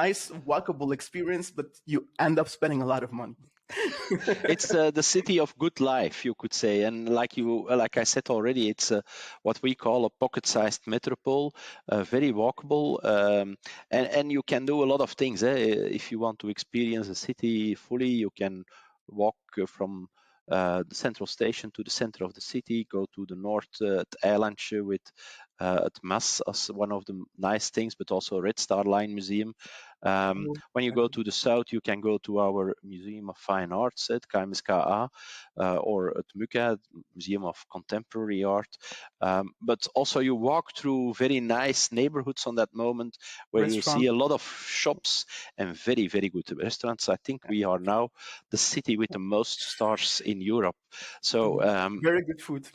nice walkable experience, but you end up spending a lot of money. It's the city of good life, you could say, and like I said already, it's what we call a pocket-sized metropole, very walkable, and you can do a lot of things. If you want to experience a city fully, you can walk from the central station to the center of the city, go to the north at Eilandje with at Maas as one of the nice things, but also Red Star Line Museum. When you go to the south, you can go to our Museum of Fine Arts at KMSKA, or at MUCA, Museum of Contemporary Art. But also you walk through very nice neighborhoods on that moment where you see a lot of shops and very, very good restaurants. I think we are now the city with the most stars in Europe. So very good food.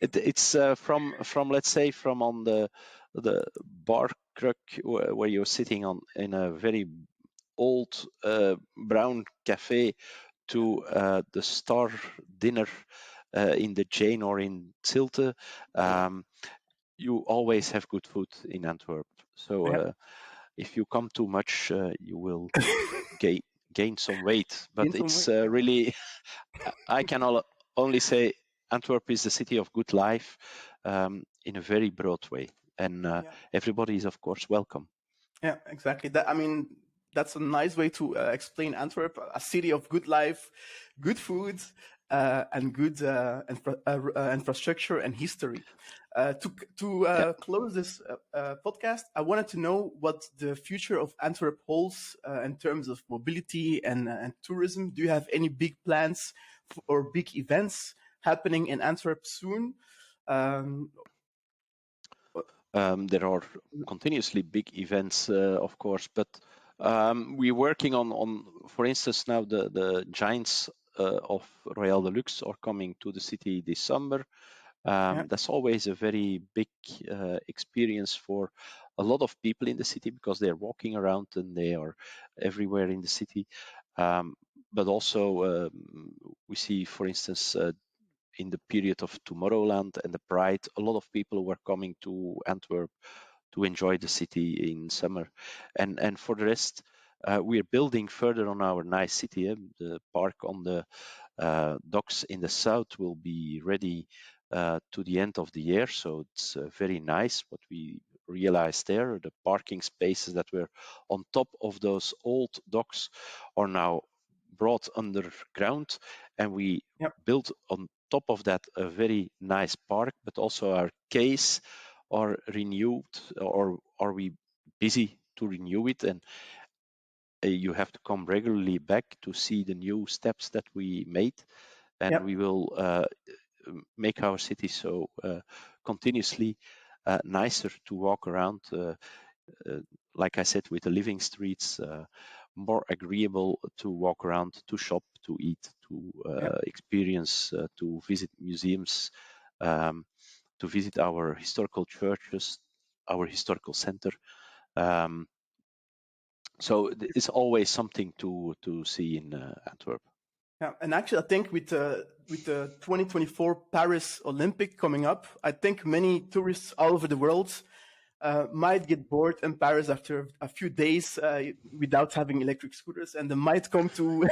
it's from let's say from on the bar crook where you're sitting on in a very old brown cafe to the star dinner in the Jane or in Zilte. You always have good food in Antwerp. So if you come too much, you will gain some weight. But it's really, I can only say Antwerp is the city of good life in a very broad way. And everybody is, of course, welcome. Yeah, exactly. That's a nice way to explain Antwerp, a city of good life, good food, and good infrastructure and history. To close this podcast, I wanted to know what the future of Antwerp holds in terms of mobility and tourism. Do you have any big plans or big events happening in Antwerp soon? There are continuously big events, of course, but we're working on, for instance, now the Giants of Royal Deluxe are coming to the city this summer. That's always a very big experience for a lot of people in the city because they're walking around and they are everywhere in the city. But also we see, for instance, in the period of Tomorrowland and the Pride, a lot of people were coming to Antwerp to enjoy the city in summer. And for the rest, we're building further on our nice city. The park on the docks in the south will be ready to the end of the year. So it's very nice what we realized there. The parking spaces that were on top of those old docks are now brought underground, and we built on top of that a very nice park, but also our quays are renewed, or are we busy to renew it, and you have to come regularly back to see the new steps that we made, and we will make our city so continuously nicer to walk around, like I said, with the living streets, more agreeable to walk around, to shop, to eat, to experience, to visit museums, to visit our historical churches, our historical center. So it's always something to see in Antwerp. Yeah, and actually, I think with the 2024 Paris Olympic coming up, I think many tourists all over the world might get bored in Paris after a few days without having electric scooters, and they might come to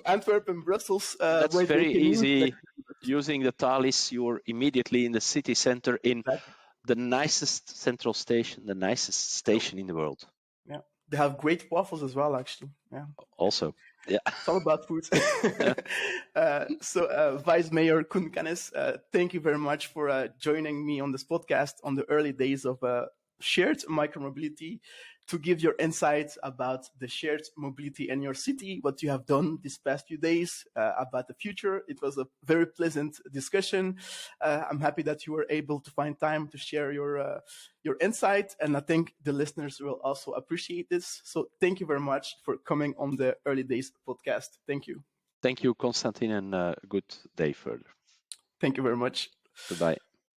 Antwerp and Brussels. That's very easy. Using the Thalys, you're immediately in the city center in the nicest central station, the nicest station in the world. Yeah, they have great waffles as well, actually. Yeah. Also. Yeah, it's all about food. So, Vice Mayor Koen Kennis, thank you very much for joining me on this podcast on the early days of shared micromobility, to give your insights about the shared mobility in your city, what you have done these past few days, about the future. It was a very pleasant discussion. I'm happy that you were able to find time to share your insight, and I think the listeners will also appreciate this. So thank you very much for coming on the Early Days podcast. Thank you. Thank you, Konstantin, and good day further. Thank you very much. Goodbye.